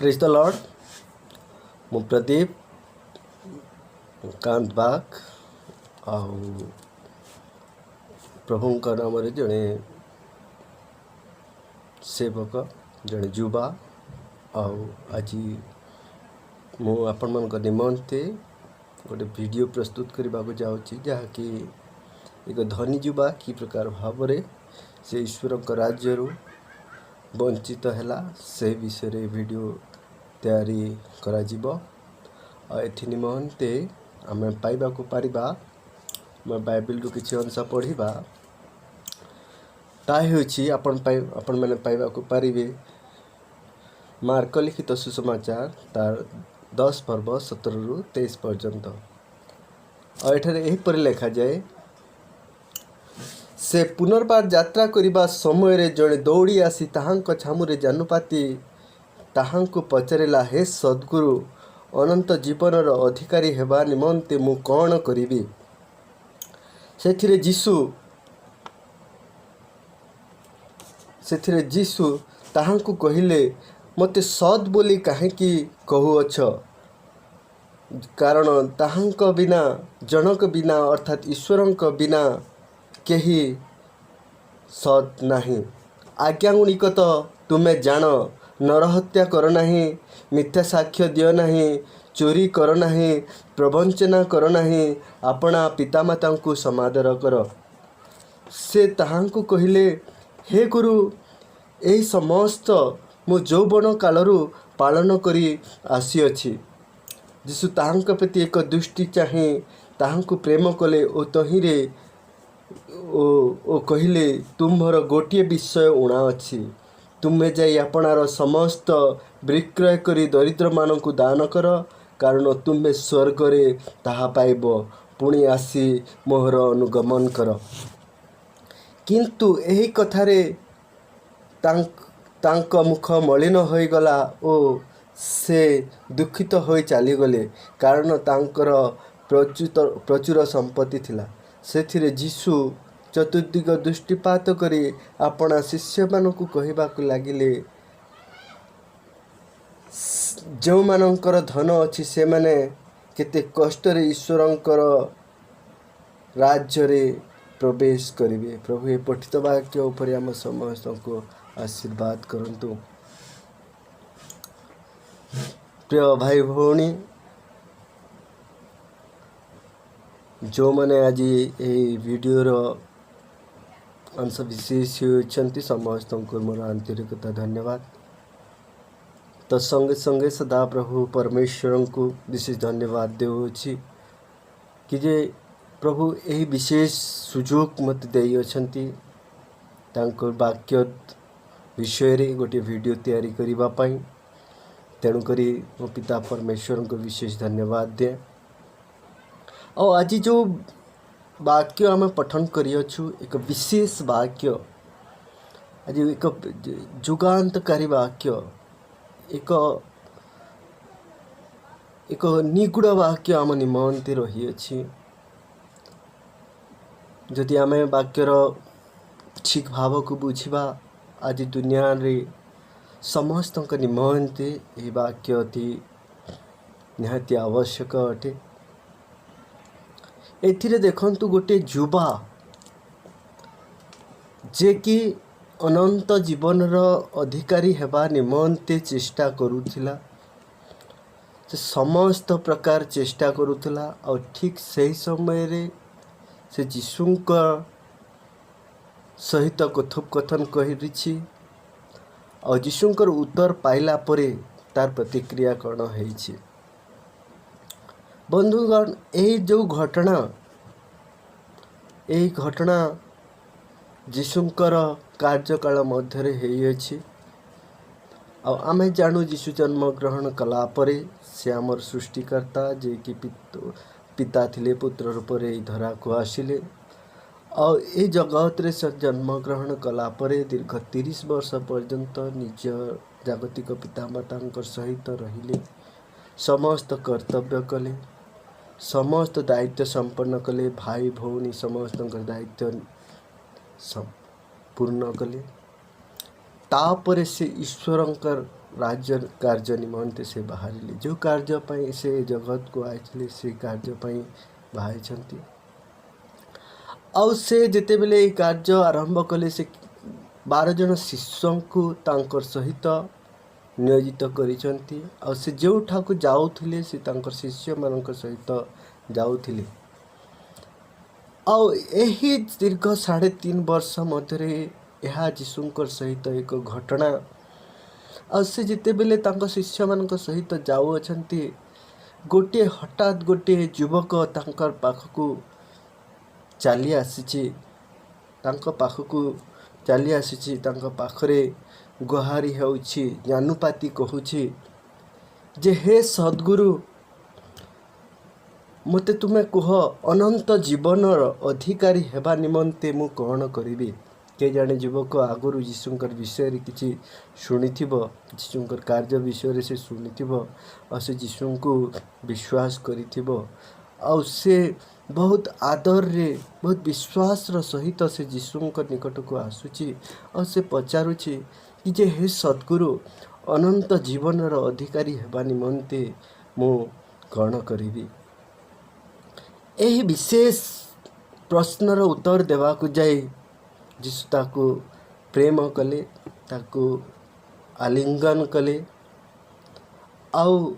Praise the Lord. मु प्रदीप कांत बाग प्रभु नाम जड़े सेवक जड़े युवा आज आपण निमंते गोटे वीडियो प्रस्तुत करने को जाऊँगी जहाँकि एक धनी युवा कि प्रकार भाव से ईश्वर राज्य वंचित है से विषय वीडियो तैयारी करा एथि निमंते आम पाइबा को पारिबा बाइबल रू किसी अंश पढ़ा ताकि आपण मैंने पाइबा को पारिबे मार्क लिखित सुसमाचार तार 10 पर्व 17 ରୁ 23 पर्यंत एठारे एहीपरि लिखा जाए। से पुनर्बार यात्रा करने समय जड़े दौड़ी आसी ताहांक छामुरे जानुपाती ताहांको पचारिला, हे सद्गुरु, अनंत जीवनर अधिकारी हेबा निमंते मु कौन करिबी? सेथिरे जीसु ताहांको कहिले, मते सद बोली काहेकि कहुअछ? कारण ताहांक बिना जनक बिना अर्थात ईश्वरंक बिना केही सद नाही। आज्ञागुणिक तो तुमे जान, नरहत्या कर नाही, मिथ्या साक्ष्य दियो नाही, चोरी कर नाही, प्रवंचना कर नाही, आपणा पितामाता को समादर कर। से ताहांको कहिले, हे गुरु, एही समस्त मो यौवन कालरू पालन करी आसीअछि। जीशु ताहांक प्रति एक दृष्टि चाहे ताहांको प्रेम कले ओ तहिरे ओ कहिले, तुम्भर गोटे विषय उणा अछि, तुम्हें जाई आपणार समस्त विक्रय करी दरिद्र मानक दान कर, कारण तुम्हें स्वर्ग रे ताहा पाइब, पुणी आसी मोहर अनुगमन कर। किंतु एही कथारे तांक मुख मलिन होई गला ओ से दुखित होई चाली गले, कारण तांकर प्रचुर संपत्ति थिला। सेथिरे जीशु चतुर्दिग दृष्टिपात करी अपना शिष्य मानकु कहिबाकु लागिले, जो मानकर धन अछि से माने केते कष्ट रे ईश्वरंकर राज्य रे प्रवेश करिवे। प्रभु ए पठित वाक्य उपरे हम समस्त को आशीर्वाद करंतु। प्रिय भाई भौणी, जो माने आज ये वीडियो रो अंश विशेष होती समस्त को मोर आंतरिकता धन्यवाद। तो संगे संगे सदा प्रभु परमेश्वर को विशेष धन्यवाद देउछि कि जे प्रभु यही विशेष सुजोग मत देई अछंती तांकर वाक्य विषय रे गोटे वीडियो तैयारी करिबा पई। तेणु करी मो पिता परमेश्वर को विशेष धन्यवाद दे। और आज जो वाक्य आम पठन करियछु एक विशेष वाक्य, आज एक जुगांतकारी वाक्य, एक निगूढ़ वाक्य आम निमंते रही अछि। जदि आम वाक्यर ठीक भाव को बुझा, आज दुनिया रे समस्त निमंते यह वाक्य अति निहाती आवश्यक अटे। एथिरे देखंतु गोटे युवा जे कि अनंत जीवनर अधिकारी हेबा निमंते चेष्टा करुथिला, से समस्त प्रकार चेष्टा करुथिला। और ठीक सही समय रे से जीशुंक सहित कथोपकथन कहिछि और जीशुंकर उत्तर पाइला परे तार प्रतिक्रिया कौन होइछि। बंधुगण, यही जो घटना जीशुंकर कार्यकाल मध्य होइछि। आमे जानू जीशु जन्म ग्रहण कला परे से आमर सृष्टिकर्ता जे कि पिता थिले पुत्र रूप में धरा को आसिले और ये जगत रे से जन्म ग्रहण कला परे दीर्घ 30 वर्ष पर्यंत निज जागतिक पितामाता सहित रहिले, समस्त कर्तव्य कले, समस्त दायित्व संपन्न कले, भाई भौणी समस्त दायित्व पूर्ण कले। तापरे से ईश्वरंकर राज्य कार्य निमंते से बाहरिले जो कार्य पई से जगत को आइले से कार्य पई बाहाइछंती आउ से जेते बेले ए कार्य आरंभ कले से 12 जन शिष्यों को तांकर सहित नियोजित करिसंती आ से जोठा को जाउथिले से तांकर शिष्य मानक सहित जाउथिले आउ एही दीर्घ 3.5 वर्ष मध्य यह जीशुंकर सहित एक घटना आ से जिते बेले तांको शिष्य मानक सहित जाउअछंती गोटे हठात गोटे युवक तांकर पाखकू चली आसीची तांको पाखकू चली आसीची तांको पाखरे गुहारी होउछि ज्ञानुपाती कहूछि जे हे सद्गुरु मते तुमे कह अनंत जीवनर अधिकारी हेबा निमंते मु कौन करिबी के जाने युवक आगुरु जीशुंकर विषय रे किछि शुनिथिबो जीशुंकर कार्य विषय रे से शुनिथिबो और से जीशु को विश्वास करिथिबो और से बहुत आदर रे बहुत विश्वास रो सहित से जीशुंकर निकट को आसुछि और से पचारुछि कि जे हे सद्गुरु अनंत जीवनर अधिकारी हेबा निमंते मु कौन करिबी एही विशेष प्रश्नर उत्तर देवाकू जाए जीशु ताकू प्रेम कले ताकू आलिंगन कले आउ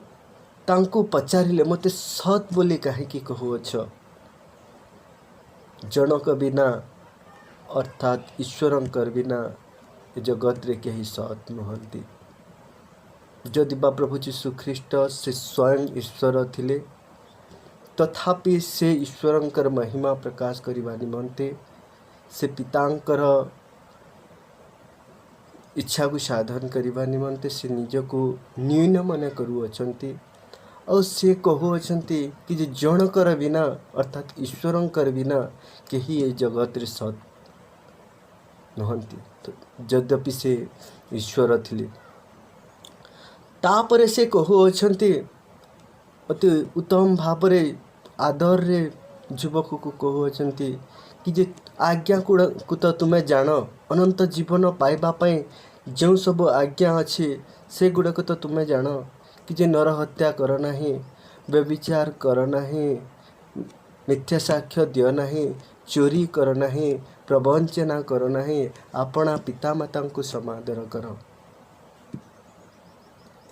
तांकू पचारिले मते सत बोली कहीं कहूअछ जनक बिना अर्थात ईश्वरंकर बिना ए जगत रे कहीं सत नुहंती जदि बा प्रभु जीशु ख्रीष्ट से स्वयं ईश्वर थिले तथापि से ईश्वरंकर महिमा प्रकाश करने निमंते से पितांकर इच्छा को साधन करने निमंते से निजको न्यून मन करुअछंती और से कहूअछंती कि जे जनकर बिना अर्थात ईश्वरंकर बिना केही ए जगत रे सत नहंती तो यद्यपि से ईश्वर थिले तापरे से कहूअछंती अति उत्तम भावरे आदर रे युवक को कहूअछंती कि जे आज्ञा को तो तुम्हें जान अनंत जीवन पाइबा पई जो सब आज्ञा अच्छी से गुड़ाक तो तुम्हें जान कि जे नर हत्या कर नहीं व्यभिचार कर नहीं मिथ्या साक्ष्य दियो नहीं चोरी कर नहीं प्रवंचना कर नहीं आपणा पितामाता को समादर कर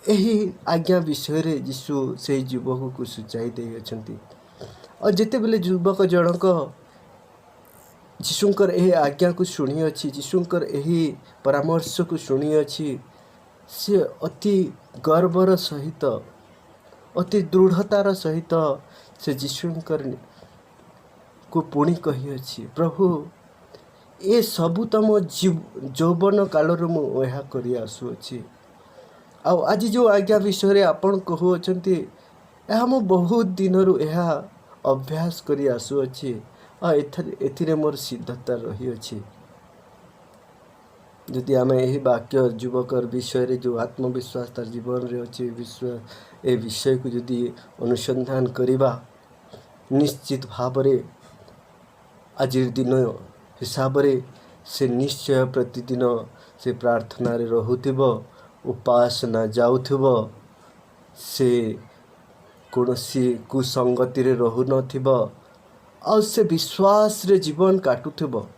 यही आज्ञा विषय रे यीशु से युवक को सूचाई दे अछंती और जिते बेले युवक जनक जीशुंकर यही आज्ञा को शुणी अच्छी जीशुंकर यही परामर्श को शुणी अच्छी से अति गर्वर सहित अति दृढ़तार सहित से जीशुंकर को पुणी कही अच्छी प्रभु ये सबू तुम यौवन काल मुझे कर आसुअछि आज जो आज्ञा विषय रे आपण कहूअछंती यह मु बहुत दिन यह अभ्यास करी आसुअछि एथिरे मोर सिद्धता रही अछि जदि आम यही वाक्य युवकर विषय रे जो आत्मविश्वास तार जीवन रे अच्छे ए विषय को जदि अनुसंधान करिबा निश्चित भाव रे आज दिन हिसाब रे से निश्चय प्रतिदिन से प्रार्थना रे रहुथिबो उपासना जाउथिबो से कौनसी कुसंगति रे रहु नथिबो और से विश्वास रे जीवन काटुथिबो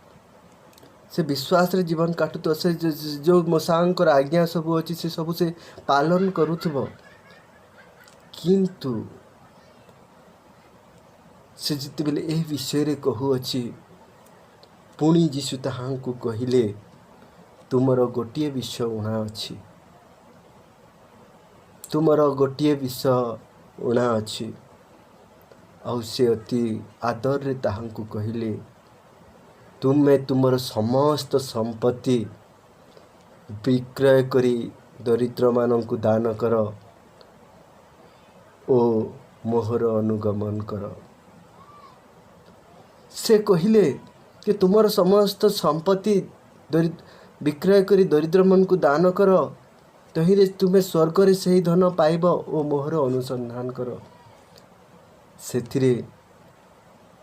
से विश्वास रे जीवन काटुतो से जो मोसांकर आज्ञा सब अच्छी से सब से पालन करुथिबो किंतु से जिते बेले ए विषय रे कहू अछि पुणी जीशु ताहांकु कहिले तुमर गोटिए विषय उणा अछि तुमर गोटिए विषय उणा अछि आउ से अति आदर रे ताहांकु कहिले तुमे तुमर समस्त संपत्ति विक्रय करी दरिद्र मानंकु दान कर ओ मोहर अनुगमन कर से कहिले कि तुमर समस्त संपत्ति विक्रय करी दरिद्र मन को दान कर तहिरे तुम्हें स्वर्ग रे सही धन पाइब ओ मोहर अनुसंधान कर सेथिरे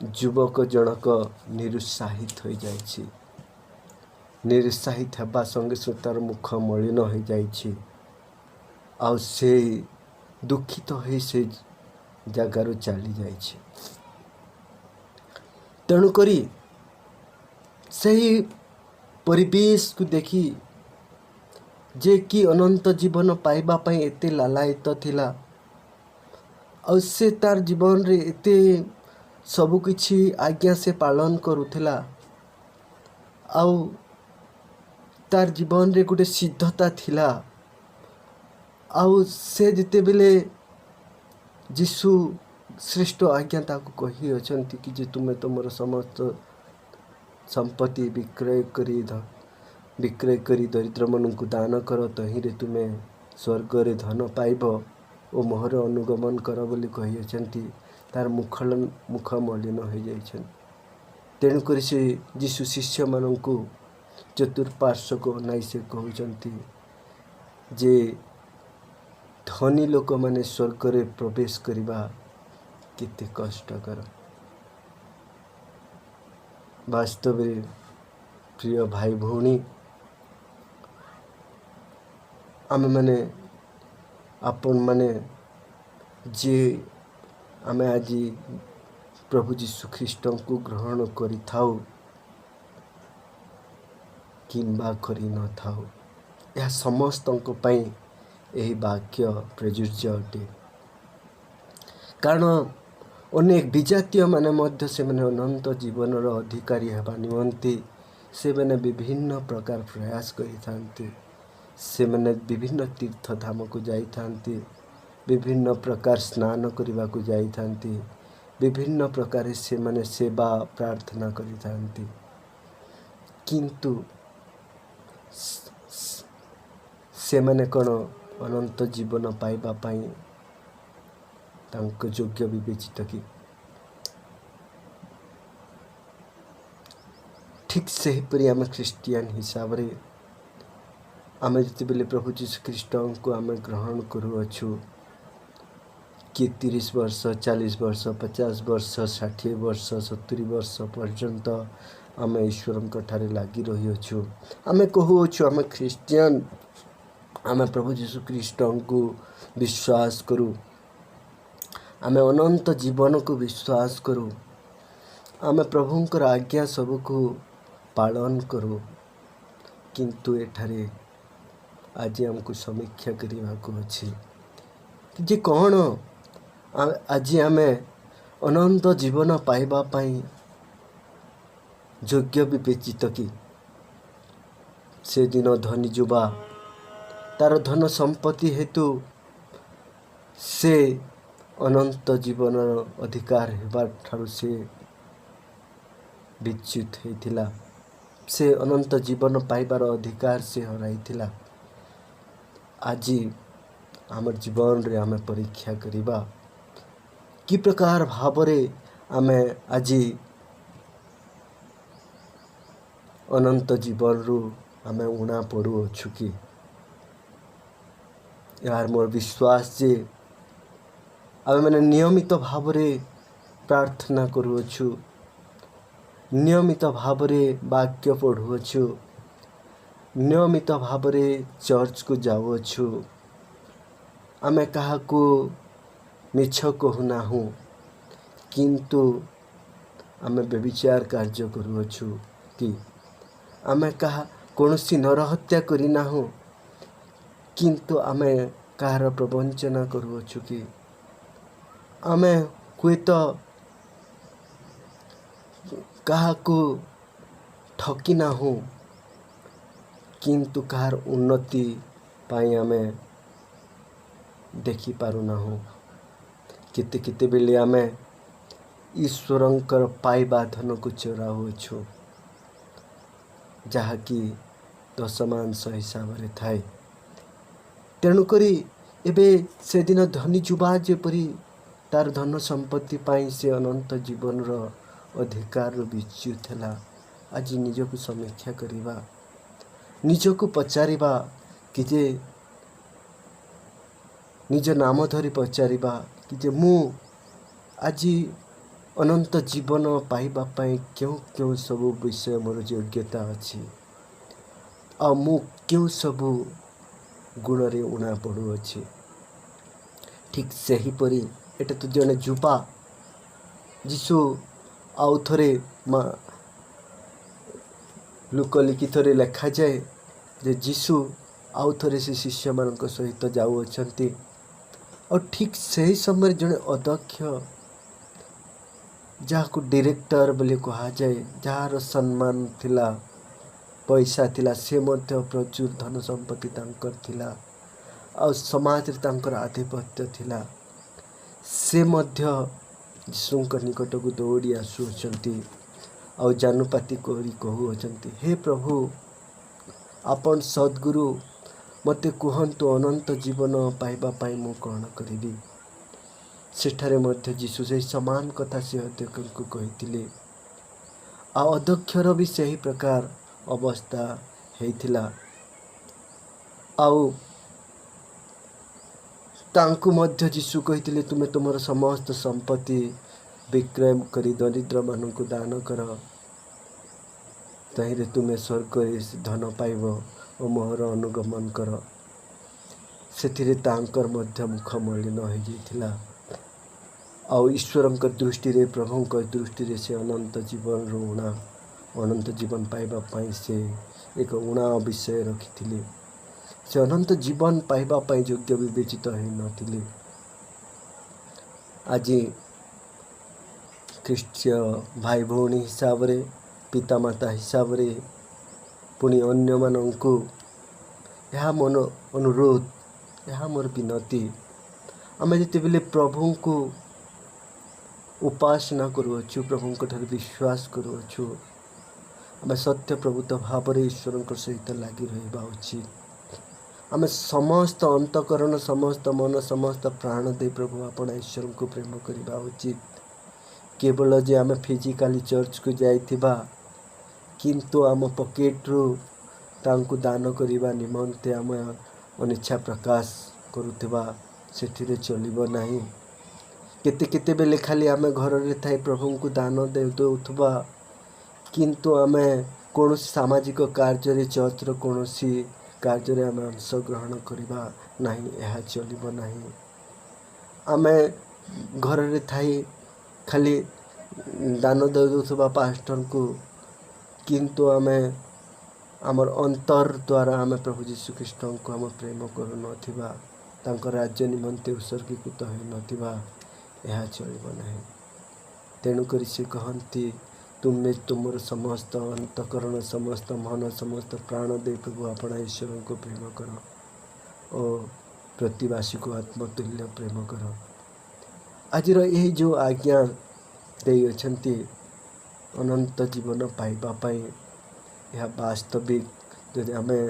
युवक जनक निरुत्साहित हो जाइछि निरुत्साहित हेबा संगे तार मुख मलिन हो जाइछि ଆଉ ସେ ଦୁଃଖିତ ହୋଇ ସେ ଜାଗାରୁ ଚାଲି ଯାଇଛି। ତେଣୁକରି ସେହି ପରିବେଶକୁ ଦେଖି ଯେ କି ଅନନ୍ତ ଜୀବନ ପାଇବା ପାଇଁ ଏତେ ଲାଲାୟିତ ଥିଲା, ଆଉ ସେ ତାର ଜୀବନରେ ଏତେ ସବୁକିଛି ଆଜ୍ଞା ସେ ପାଳନ କରୁଥିଲା, ଆଉ ତାର ଜୀବନରେ ଗୋଟେ ସିଦ୍ଧତା ଥିଲା। ଆଉ ସେ ଯେତେବେଳେ ଯୀଶୁ ଶ୍ରେଷ୍ଠ ଆଜ୍ଞା ତାକୁ କହିଅଛନ୍ତି କି ଯେ ତୁମେ ତୁମର ସମସ୍ତ ସମ୍ପତ୍ତି ବିକ୍ରୟ କରି ଦରିଦ୍ରମାନଙ୍କୁ ଦାନ କର, ତହିଁରେ ତୁମେ ସ୍ୱର୍ଗରେ ଧନ ପାଇବ ଓ ମୋହର ଅନୁଗମନ କର ବୋଲି କହିଅଛନ୍ତି। ତାର ମୁଖ ମଳିନ ହୋଇଯାଇଛନ୍ତି। ତେଣୁକରି ସେ ଯୀଶୁ ଶିଷ୍ୟମାନଙ୍କୁ ଚତୁଃପାର୍ଶ୍ୱକୁ ଅନାଇ ସେ କହୁଛନ୍ତି ଯେ ଧନୀ ଲୋକମାନେ ସ୍ୱର୍ଗରେ ପ୍ରବେଶ କରିବା କେତେ କଷ୍ଟକର। ବାସ୍ତବରେ ପ୍ରିୟ ଭାଇ ଭଉଣୀ, ଆମେମାନେ ଆପଣମାନେ ଯିଏ ଆମେ ଆଜି ପ୍ରଭୁ ଯୀଶୁ ଖ୍ରୀଷ୍ଟଙ୍କୁ ଗ୍ରହଣ କରିଥାଉ କିମ୍ବା କରିନଥାଉ, ଏହା ସମସ୍ତଙ୍କ ପାଇଁ ଏହି ବାକ୍ୟ ପ୍ରଯୁଜ୍ୟ ଅଟେ। କାରଣ ଅନେକ ବିଜାତୀୟମାନେ ମଧ୍ୟ ସେମାନେ ଅନନ୍ତ ଜୀବନର ଅଧିକାରୀ ହେବା ନିମନ୍ତେ ସେମାନେ ବିଭିନ୍ନ ପ୍ରକାର ପ୍ରୟାସ କରିଥାନ୍ତି। ସେମାନେ ବିଭିନ୍ନ ତୀର୍ଥଧାମକୁ ଯାଇଥାନ୍ତି, ବିଭିନ୍ନ ପ୍ରକାର ସ୍ନାନ କରିବାକୁ ଯାଇଥାନ୍ତି, ବିଭିନ୍ନ ପ୍ରକାର ସେମାନେ ସେବା ପ୍ରାର୍ଥନା କରିଥାନ୍ତି। କିନ୍ତୁ ସେମାନେ କ'ଣ ଅନନ୍ତ ଜୀବନ ପାଇବା ପାଇଁ ତାଙ୍କ ଯୋଗ୍ୟ ବିବେଚିତ କି? ଠିକ୍ ସେହିପରି ଆମେ ଖ୍ରୀଷ୍ଟିଆନ ହିସାବରେ ଆମେ ଯେତେବେଳେ ପ୍ରଭୁ ଯୀଶୁ ଖ୍ରୀଷ୍ଟଙ୍କୁ ଆମେ ଗ୍ରହଣ କରୁଅଛୁ, କିଏ 30 ବର୍ଷ, 40 ବର୍ଷ, 50 ବର୍ଷ, 60 ବର୍ଷ, 70 ବର୍ଷ ପର୍ଯ୍ୟନ୍ତ ଆମେ ଈଶ୍ୱରଙ୍କ ଠାରେ ଲାଗି ରହିଅଛୁ। ଆମେ କହୁଅଛୁ ଆମେ ଖ୍ରୀଷ୍ଟିଆନ, ଆମେ ପ୍ରଭୁ ଯୀଶୁ ଖ୍ରୀଷ୍ଟଙ୍କୁ ବିଶ୍ୱାସ କରୁ, ଆମେ ଅନନ୍ତ ଜୀବନକୁ ବିଶ୍ୱାସ କରୁ, ଆମେ ପ୍ରଭୁଙ୍କର ଆଜ୍ଞା ସବୁକୁ ପାଳନ କରୁ। କିନ୍ତୁ ଏଠାରେ ଆଜି ଆମକୁ ସମୀକ୍ଷା କରିବାକୁ ଅଛି ଯେ କ'ଣ ଆଜି ଆମେ ଅନନ୍ତ ଜୀବନ ପାଇବା ପାଇଁ ଯୋଗ୍ୟ ବିବେଚିତ କି? ସେଦିନ ଧନୀ ଯୁବା ତାର ଧନ ସମ୍ପତ୍ତି ହେତୁ ସେ ଅନନ୍ତ ଜୀବନର ଅଧିକାର ହେବା ଠାରୁ ସେ ବିଚ୍ୟୁତ ହୋଇଥିଲା। ସେ ଅନନ୍ତ ଜୀବନ ପାଇବାର ଅଧିକାର ସେ ହରାଇଥିଲା। ଆଜି ଆମର ଜୀବନରେ ଆମେ ପରୀକ୍ଷା କରିବା କି ପ୍ରକାର ଭାବରେ ଆମେ ଆଜି ଅନନ୍ତ ଜୀବନରୁ ଆମେ ଉଣା ପଡ଼ୁଅଛୁ କି? ଏହାର ମୋର ବିଶ୍ୱାସ ଯେ ଆମେମାନେ ନିୟମିତ ଭାବରେ ପ୍ରାର୍ଥନା କରୁଅଛୁ, ନିୟମିତ ଭାବରେ ବାକ୍ୟ ପଢ଼ୁଅଛୁ, ନିୟମିତ ଭାବରେ ଚର୍ଚ୍ଚକୁ ଯାଉଅଛୁ, ଆମେ କାହାକୁ ମିଛ କହୁନାହୁଁ, କିନ୍ତୁ ଆମେ ବ୍ୟଭିଚାର କାର୍ଯ୍ୟ କରୁଅଛୁ କି? ଆମେ କୌଣସି ନରହତ୍ୟା କରିନାହୁଁ, କିନ୍ତୁ ଆମେ କାହାର ପ୍ରବଞ୍ଚନା କରୁଅଛୁ କି? ଆମେ ହୁଏତ କାହାକୁ ଠକି ନାହୁଁ, କିନ୍ତୁ କାହାର ଉନ୍ନତି ପାଇଁ ଆମେ ଦେଖିପାରୁନାହୁଁ। କେତେବେଳେ ଆମେ ଈଶ୍ୱରଙ୍କର ପାଇବା ଧନକୁ ଚୋରାଉଅଛୁ, ଯାହାକି ଦଶମାଂଶ ହିସାବରେ ଥାଏ। ତେଣୁକରି ଏବେ ସେଦିନ ଧନୀ ଯୁବା ଯେପରି ତାର ଧନ ସମ୍ପତ୍ତି ପାଇଁ ସେ ଅନନ୍ତ ଜୀବନର ଅଧିକାରରୁ ବିଚ୍ୟୁତ ହେଲା, ଆଜି ନିଜକୁ ସମୀକ୍ଷା କରିବା, ନିଜକୁ ପଚାରିବା କି ଯେ ନିଜ ନାମ ଧରି ପଚାରିବା କି ଯେ ମୁଁ ଆଜି ଅନନ୍ତ ଜୀବନ ପାଇବା ପାଇଁ କେଉଁ ସବୁ ବିଷୟ ମୋର ଯୋଗ୍ୟତା ଅଛି, ଆଉ ମୁଁ କେଉଁ ସବୁ ଗୁଣରେ ଉଣା ପଡ଼ୁଅଛି। ଠିକ୍ ସେହିପରି ଏଟା ତ ଜଣେ ଯୁବା ଯୀଶୁ ଆଉ ଥରେ ଲୋକଲିଖିତରେ ଲେଖାଯାଏ ଯେ ଯୀଶୁ ଆଉ ଥରେ ସେ ଶିଷ୍ୟମାନଙ୍କ ସହିତ ଯାଉଅଛନ୍ତି। ଆଉ ଠିକ୍ ସେହି ସମୟରେ ଜଣେ ଅଧ୍ୟକ୍ଷ, ଯାହାକୁ ଡିରେକ୍ଟର ବୋଲି କୁହାଯାଏ, ଯାହାର ସମ୍ମାନ ଥିଲା, ପଇସା ଥିଲା, ସେ ମଧ୍ୟ ପ୍ରଚୁର ଧନ ସମ୍ପତ୍ତି ତାଙ୍କର ଥିଲା, ଆଉ ସମାଜରେ ତାଙ୍କର ଆଧିପତ୍ୟ ଥିଲା। ସେ ମଧ୍ୟ ଯୀଶୁଙ୍କ ନିକଟକୁ ଦୌଡ଼ି ଆସୁଅଛନ୍ତି ଆଉ ଜାନୁପାତି କରି କହୁଅଛନ୍ତି, ହେ ପ୍ରଭୁ, ଆପଣ ସଦ୍ଗୁରୁ, ମୋତେ କୁହନ୍ତୁ ଅନନ୍ତ ଜୀବନ ପାଇବା ପାଇଁ ମୁଁ କ'ଣ କରିବି? ସେଠାରେ ମଧ୍ୟ ଯୀଶୁ ସେହି ସମାନ କଥା ସେ ଅଧ୍ୟକ୍ଷଙ୍କୁ କହିଥିଲେ। ଆଉ ଅଧ୍ୟକ୍ଷର ବି ସେହି ପ୍ରକାର ଅବସ୍ଥା ହେଇଥିଲା। ଆଉ ତାଙ୍କୁ ମଧ୍ୟ ଯୀଶୁ କହିଥିଲେ, ତୁମେ ତୁମର ସମସ୍ତ ସମ୍ପତ୍ତି ବିକ୍ରୟ କରି ଦରିଦ୍ରମାନଙ୍କୁ ଦାନ କର, ତହିଁରେ ତୁମେ ସ୍ୱର୍ଗରେ ଧନ ପାଇବ ଓ ମୋହର ଅନୁଗମନ କର। ସେଥିରେ ତାଙ୍କର ମଧ୍ୟ ମୁଖ ମଳିନ ହୋଇଯାଇଥିଲା। ଆଉ ଈଶ୍ୱରଙ୍କ ଦୃଷ୍ଟିରେ, ପ୍ରଭୁଙ୍କ ଦୃଷ୍ଟିରେ ସେ ଅନନ୍ତ ଜୀବନରୁ ଅନନ୍ତ ଜୀବନ ପାଇବା ପାଇଁ ସେ ଏକ ଊଣା ବିଷୟ ରଖିଥିଲେ। ସେ ଅନନ୍ତ ଜୀବନ ପାଇବା ପାଇଁ ଯୋଗ୍ୟ ବିବେଚିତ ହୋଇନଥିଲେ। ଆଜି ଖ୍ରୀଷ୍ଟୀୟ ଭାଇ ଭଉଣୀ ହିସାବରେ, ପିତାମାତା ହିସାବରେ, ପୁଣି ଅନ୍ୟମାନଙ୍କୁ ଏହା ମୋର ଅନୁରୋଧ, ଏହା ମୋର ବିନତି, ଆମେ ଯେତେବେଳେ ପ୍ରଭୁଙ୍କୁ ଉପାସନା କରୁଅଛୁ, ପ୍ରଭୁଙ୍କ ଠାରେ ବିଶ୍ୱାସ କରୁଅଛୁ, ଆମେ ସତ୍ୟ ପ୍ରଭୁତ ଭାବରେ ଈଶ୍ୱରଙ୍କ ସହିତ ଲାଗି ରହିବା ଉଚିତ। ଆମେ ସମସ୍ତ ଅନ୍ତଃକରଣ, ସମସ୍ତ ମନ, ସମସ୍ତ ପ୍ରାଣ ଦେଇ ପ୍ରଭୁ ଆପଣା ଈଶ୍ୱରଙ୍କୁ ପ୍ରେମ କରିବା ଉଚିତ। କେବଳ ଯେ ଆମେ ଫିଜିକାଲି ଚର୍ଚ୍ଚକୁ ଯାଇଥିବା, କିନ୍ତୁ ଆମ ପକେଟରୁ ତାଙ୍କୁ ଦାନ କରିବା ନିମନ୍ତେ ଆମେ ଅନିଚ୍ଛା ପ୍ରକାଶ କରୁଥିବା, ସେଥିରେ ଚଳିବ ନାହିଁ। କେତେବେଳେ ଖାଲି ଆମେ ଘରରେ ଥାଇ ପ୍ରଭୁଙ୍କୁ ଦାନ ଦେଉଥିବା, କିନ୍ତୁ ଆମେ କୌଣସି ସାମାଜିକ କାର୍ଯ୍ୟରେ, ଚର୍ଚ୍ଚର କୌଣସି କାର୍ଯ୍ୟରେ ଆମେ ଅଂଶଗ୍ରହଣ କରିବା ନାହିଁ, ଏହା ଚଳିବ ନାହିଁ। ଆମେ ଘରରେ ଥାଇ ଖାଲି ଦାନ ଦେଉଥିବା ପାଷ୍ଟରଙ୍କୁ, କିନ୍ତୁ ଆମେ ଆମର ଅନ୍ତର ଦ୍ୱାରା ଆମେ ପ୍ରଭୁ ଯୀଶୁଖ୍ରୀଷ୍ଟଙ୍କୁ ଆମ ପ୍ରେମ କରୁନଥିବା, ତାଙ୍କ ରାଜ୍ୟ ନିମନ୍ତେ ଉତ୍ସର୍ଗୀକୃତ ହୋଇନଥିବା, ଏହା ଚଳିବ ନାହିଁ। ତେଣୁକରି ସେ କହନ୍ତି, ତୁମେ ତୁମର ସମସ୍ତ ଅନ୍ତଃକରଣ, ସମସ୍ତ ମନ, ସମସ୍ତ ପ୍ରାଣ ଦେଇ ପ୍ରଭୁ ଆପଣା ଈଶ୍ୱରଙ୍କୁ ପ୍ରେମ କର ଓ ପ୍ରତିବାସୀକୁ ଆତ୍ମତୁଲ୍ୟ ପ୍ରେମ କର। ଆଜିର ଏହି ଯେଉଁ ଆଜ୍ଞା ଦେଇଅଛନ୍ତି ଅନନ୍ତ ଜୀବନ ପାଇବା ପାଇଁ, ଏହା ବାସ୍ତବିକ ଯଦି ଆମେ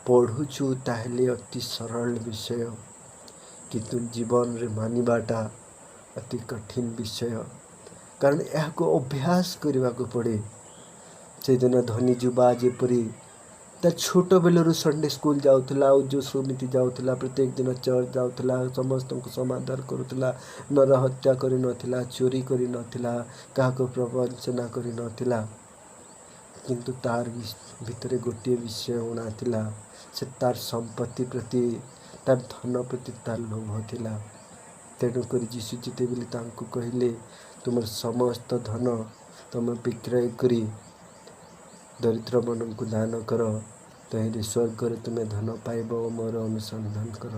ପଢ଼ୁଛୁ ତାହେଲେ ଅତି ସରଳ ବିଷୟ, କିନ୍ତୁ ଜୀବନରେ ମାନିବାଟା ଅତି କଠିନ ବିଷୟ, କାରଣ ଏହାକୁ ଅଭ୍ୟାସ କରିବାକୁ ପଡ଼େ। ସେଦିନ ଧନୀ ଯୁବା ଯେପରି ତା ଛୋଟ ବେଳରୁ ସଣ୍ଡେ ସ୍କୁଲ ଯାଉଥିଲା, ଆଉ ଯେଉଁ ସମିତି ଯାଉଥିଲା, ପ୍ରତ୍ୟେକ ଦିନ ଚର୍ଚ୍ଚ ଯାଉଥିଲା, ସମସ୍ତଙ୍କୁ ସମାଦର କରୁଥିଲା, ନରହତ୍ୟା କରିନଥିଲା, ଚୋରି କରିନଥିଲା, କାହାକୁ ପ୍ରବଞ୍ଚନା କରିନଥିଲା, କିନ୍ତୁ ତାର ଭିତରେ ଗୋଟିଏ ବିଷୟ ଊଣା ଥିଲା, ସେ ତାର ସମ୍ପତ୍ତି ପ୍ରତି, ତାର ଧନ ପ୍ରତି ତାର ଲୋଭ ଥିଲା। ତେଣୁକରି ଯୀଶୁ ଯେତେବେଳେ ତାଙ୍କୁ କହିଲେ, ତୁମର ସମସ୍ତ ଧନ ତୁମେ ବିକ୍ରୟ କରି ଦରିଦ୍ରମାନଙ୍କୁ ଦାନ କର, ତହିଁରେ ସ୍ୱର୍ଗରେ ତୁମେ ଧନ ପାଇବ ଓ ମୋର ଅନୁସନ୍ଧାନ କର।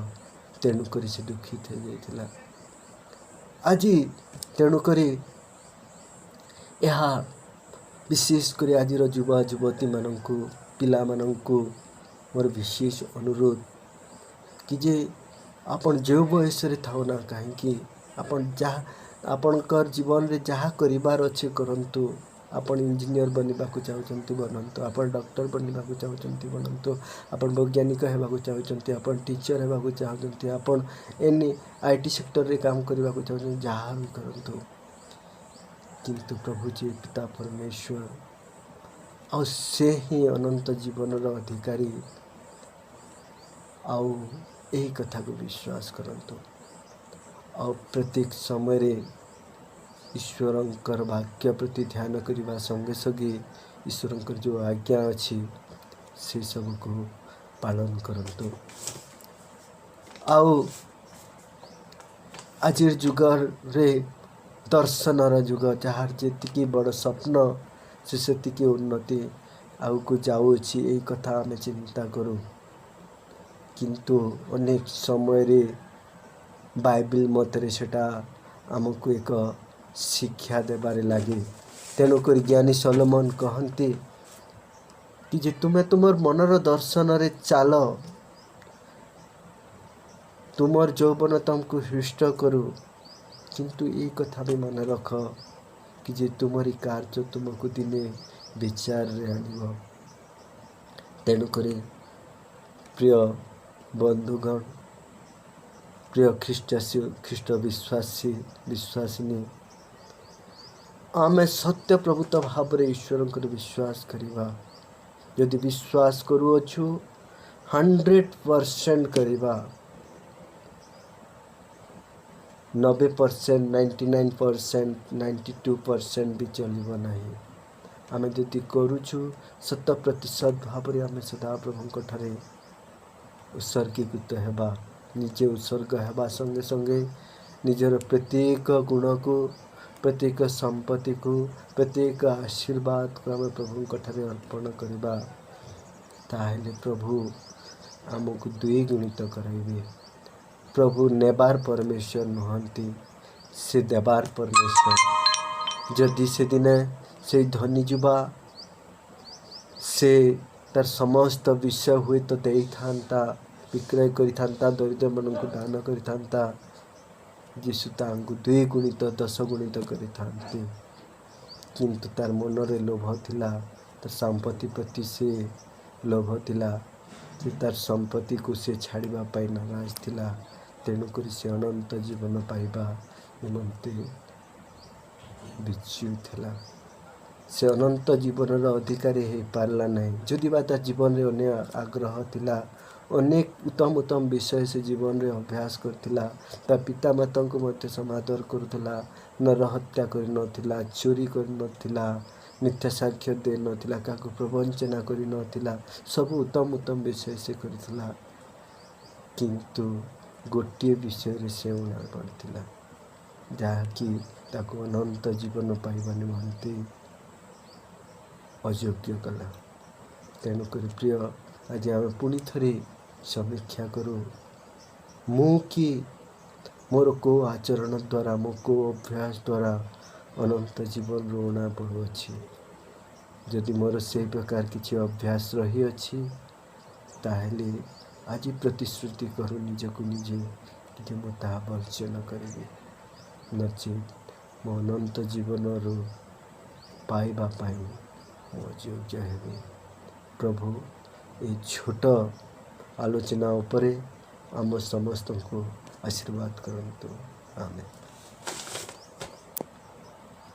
ତେଣୁକରି ସେ ଦୁଃଖିତ ହୋଇଯାଇଥିଲା। ଆଜି ତେଣୁକରି ଏହା ବିଶେଷ କରି ଆଜିର ଯୁବା ଯୁବତୀମାନଙ୍କୁ, ପିଲାମାନଙ୍କୁ ମୋର ବିଶେଷ ଅନୁରୋଧ କି ଯେ ଆପଣ ଯେଉଁ ବୟସରେ ଥାଉ ନା କାହିଁକି, ଆପଣଙ୍କର ଜୀବନରେ ଯାହା କରିବାର ଅଛି କରନ୍ତୁ। ଆପଣ ଇଞ୍ଜିନିୟର ବନିବାକୁ ଚାହୁଁଛନ୍ତି ବନନ୍ତୁ, ଆପଣ ଡକ୍ଟର ବନିବାକୁ ଚାହୁଁଛନ୍ତି ବନନ୍ତୁ, ଆପଣ ବୈଜ୍ଞାନିକ ହେବାକୁ ଚାହୁଁଛନ୍ତି, ଆପଣ ଟିଚର ହେବାକୁ ଚାହୁଁଛନ୍ତି, ଆପଣ IT ସେକ୍ଟରରେ କାମ କରିବାକୁ ଚାହୁଁଛନ୍ତି, ଯାହା ବି କରନ୍ତୁ, କିନ୍ତୁ ପ୍ରଭୁ ଯିଏ ପିତା ପରମେଶ୍ୱର, ଆଉ ସେ ହିଁ ଅନନ୍ତ ଜୀବନର ଅଧିକାରୀ, ଆଉ ଏହି କଥାକୁ ବିଶ୍ୱାସ କରନ୍ତୁ। ଆଉ ପ୍ରତ୍ୟେକ ସମୟରେ ଈଶ୍ୱରଙ୍କର ବାକ୍ୟ ପ୍ରତି ଧ୍ୟାନ କରିବା ସଙ୍ଗେ ସଙ୍ଗେ ଈଶ୍ୱରଙ୍କର ଯେଉଁ ଆଜ୍ଞା ଅଛି ସେସବୁକୁ पालन करंतु। आउ आज जुग रे दर्शनर जुग, जार जी बड़ स्वप्न से उन्नति आउ को जाऊँगी यही कथा आम चिंता करूँ, किंतु अनेक समय रे बाइबल मतरे सेटा आमको एक शिक्षा देबारे लगे। तेणुक ज्ञानी सलोमन कहते कि जे तुम्हें तुमर मनर दर्शन रे चाल, तुमर यौवन तुमको हृष्ट करू, किंतु ये कथा भी मन रख कि जे तुमरी कार्य तुमको दिने विचार रे आनिब। तेणुक प्रिय बंधुगण, प्रिय ख्रीष्ट विश्वासिनी, आमे सत्य प्रभुत भाव रे ईश्वर को विश्वास करिबा। यदि विश्वास करूछु 100% करिबा, 90%, 99%, 92% भी चलिब नहीं। आमे जदि करूछु 100% भाव रे आमे सदा प्रभु ठारे उत्सर्गीकृत हेबा, निजे उत्सर्ग हेबा संगे संगे निजर प्रत्येक गुण को, प्रत्येक संपत्ति को, प्रत्येक आशीर्वाद को आम प्रभु ठारे अर्पण करबा, ताहेले प्रभु आमको द्विगुणित कराइबे। प्रभु नेबार परमेश्वर नुहंती, से देबार परमेश्वर। जदि से दिने से धनी जुबा से तार समस्त विषय हुए तो दे था, विक्रय करिथांता, दरिद्र मन को दान करिथांता, जीशु तांको 2 गुणित 10 गुणित करिथांती। किंतु तार मनरे लोभ थिला, तार संपत्ति प्रति से लोभ थिला, से तार संपत्ति को से छाड़िबा पाई नाराज थिला। तेणुक से अनंत जीवन पाइबा निमंते बिच्यु थिला। से अनंत जीवन अधिकारी हो पारला नहीं। जदि बा तार जीवन रे अन्य आग्रह थिला, अनेक उत्तम उत्तम विषय से जीवन रे अभ्यास करथिला, ता पिता माता को मध्य समादर करुथिला, नर हत्या करि नथिला, चोरी करि नथिला, मिथ्या साक्ष्य दे नथिला, काको प्रवंचना करि नथिला, सब उत्तम उत्तम विषय से करिथिला, किंतु गोटे विषय रे से उणा पड़थिला, जहाँकि ताको अनंत जीवन पाइबा निमंते अयोग्य कला। तेणुक प्रिय, आज आम पुणी थरे समीक्षा करूँ, मु कि मोर को आचरण द्वारा, मो को अभ्यास द्वारा अनंत जीवन रोना पड़ुअछि। जदि मोर से प्रकार किसी अभ्यास रही अच्छी, ताहेले आज प्रतिश्रुति करूँ निजको निजे कि मो ताहा वर्जन करिबे, नचेत मो अनंत जीवन रो पाइबा पाई मो योग्य हेबे। प्रभु ये छोट आलोचना उपरे आम समस्त को आशीर्वाद करंतु। आमेन।